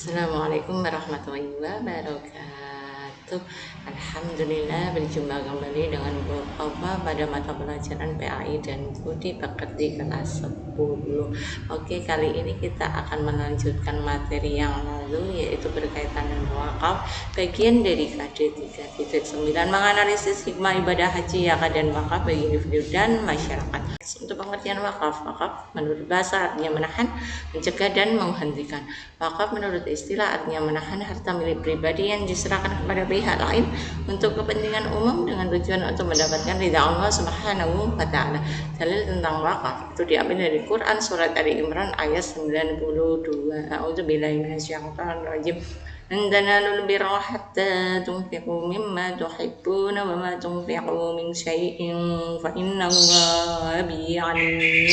Assalamualaikum warahmatullahi wabarakatuh. Alhamdulillah berjumpa kembali dengan Bu Alfa pada mata pelajaran PAI dan Budi Pekerti kelas 10. Oke, kali ini kita akan melanjutkan materi yang lalu, yaitu berkaitan dengan wakaf bagian dari KD 3.9 menganalisis hikmah ibadah haji, zakat dan wakaf bagi individu dan masyarakat. Untuk pengertian wakaf menurut bahasa artinya menahan, mencegah dan menghentikan. Wakaf menurut istilah artinya menahan harta milik pribadi yang diserahkan kepada pihak lain untuk kepentingan umum dengan tujuan untuk mendapatkan ridha Allah Subhanahu wa taala. Dalil tentang wakaf itu diambil dari Quran surat Ali Imran ayat 92. A'udzubillahi minasyaitonirrajim. Lan tanalul birra hatta tunfiqu mimma tuhibbuna wa ma tunfiqu min syai'in fa innallaha bihi alim.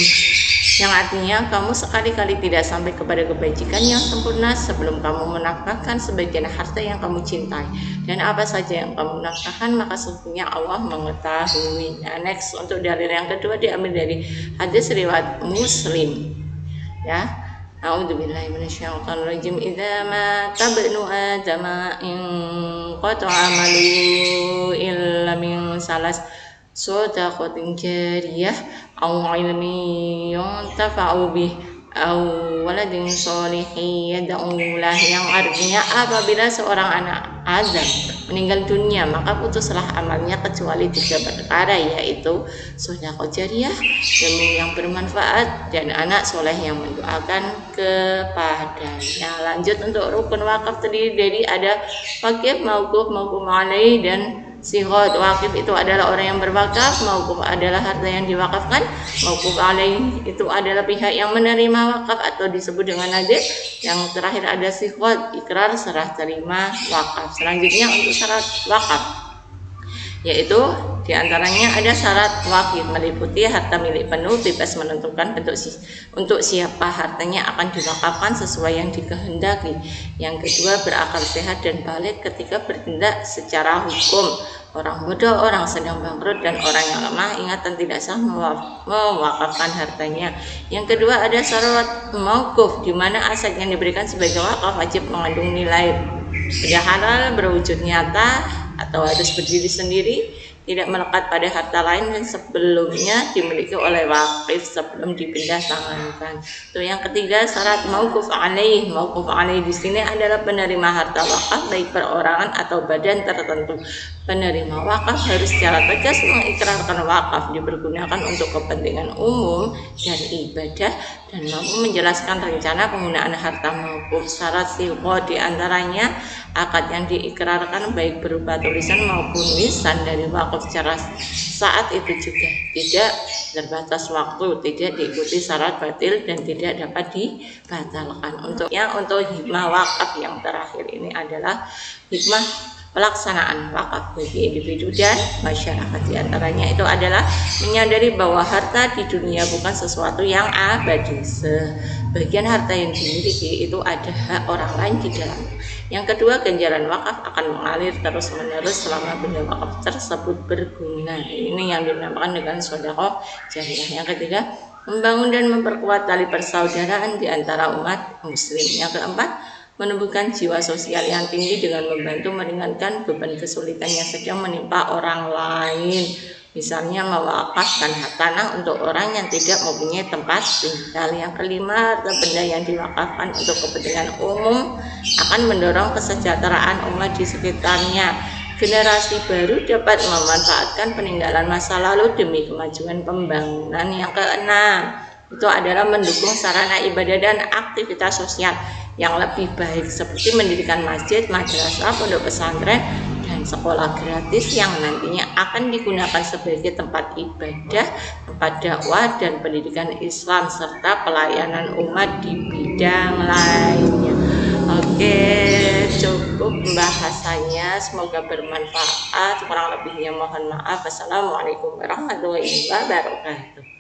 Yang artinya kamu sekali-kali tidak sampai kepada kebajikan yang sempurna sebelum kamu menafkahkan sebagian harta yang kamu cintai, dan apa saja yang kamu nafkahkan maka sesungguhnya Allah mengetahuinya. Next, untuk dalil yang kedua diambil dari hadis riwayat Muslim, ya. A'udzubillahi minasyaitonirrajim. Idza mata ibnu Adam in qata'a amalu illa min salas shadaqatin jariyah aw ilmin yuntafa'u bih aw waladin sholihin yad'u lah, yang artinya apabila seorang anak Adam meninggal dunia maka putuslah amalnya kecuali 3 perkara, yaitu sedekah jariyah, ilmu yang bermanfaat, dan anak soleh yang mendoakan kepadanya. Lanjut, untuk rukun wakaf terdiri dari ada wakif, mauquf, mauquf alaih, dan sighah. Wakif itu adalah orang yang berwakaf, mauquf adalah harta yang diwakafkan, mauquf alaih itu adalah pihak yang menerima wakaf atau disebut dengan nadir. Yang terakhir ada sighah, ikrar serah terima wakaf. Selanjutnya untuk syarat wakaf, yaitu diantaranya ada syarat wakif meliputi harta milik penuh, bebas menentukan bentuk untuk siapa hartanya akan diwakafkan sesuai yang dikehendaki. Yang kedua, berakal sehat dan balik ketika bertindak secara hukum. Orang bodoh, orang sedang bangkrut, dan orang yang lemah ingatan tidak sah mewakafkan hartanya. Yang kedua, ada syarat mauquf, di mana aset yang diberikan sebagai wakaf wajib mengandung nilai benda halal, berwujud nyata atau harus berdiri sendiri, tidak melekat pada harta lain yang sebelumnya dimiliki oleh wakif sebelum dipindah tangankan. Itu yang ketiga, syarat mauquf alaih. Mauquf alaih di sini adalah penerima harta wakaf baik perorangan atau badan tertentu. Penerima wakaf harus secara tegas mengikrarkan wakaf dipergunakan untuk kepentingan umum dan ibadah, dan mampu menjelaskan rencana penggunaan harta mauquf. Syarat sighah diantaranya akad yang diikrarkan baik berupa tulisan maupun lisan dari wakaf secara saat itu juga tidak terbatas waktu, tidak diikuti syarat batil, dan tidak dapat dibatalkan. Untuk hikmah wakaf yang terakhir ini adalah hikmah pelaksanaan wakaf bagi individu dan masyarakat. Di antaranya itu adalah menyadari bahwa harta di dunia bukan sesuatu yang abadi. Sebagian harta yang dimiliki itu ada hak orang lain di dalamnya. Yang kedua, ganjaran wakaf akan mengalir terus-menerus selama benda wakaf tersebut berguna. Ini yang dinamakan dengan sedekah jariyah. Yang ketiga, membangun dan memperkuat tali persaudaraan di antara umat muslim. Yang keempat, menumbuhkan jiwa sosial yang tinggi dengan membantu meringankan beban kesulitan yang sedang menimpa orang lain. Misalnya mewakafkan tanah untuk orang yang tidak mempunyai tempat tinggal. Yang kelima, harta benda yang diwakafkan untuk kepentingan umum akan mendorong kesejahteraan umat di sekitarnya. Generasi baru dapat memanfaatkan peninggalan masa lalu demi kemajuan pembangunan. Yang keenam, itu adalah mendukung sarana ibadah dan aktivitas sosial yang lebih baik seperti mendirikan masjid, madrasah, pondok pesantren, dan sekolah gratis yang nantinya akan digunakan sebagai tempat ibadah, tempat dakwah, dan pendidikan Islam serta pelayanan umat di bidang lainnya. Oke, cukup pembahasannya, semoga bermanfaat. Kurang lebihnya mohon maaf. Wassalamualaikum warahmatullahi wabarakatuh.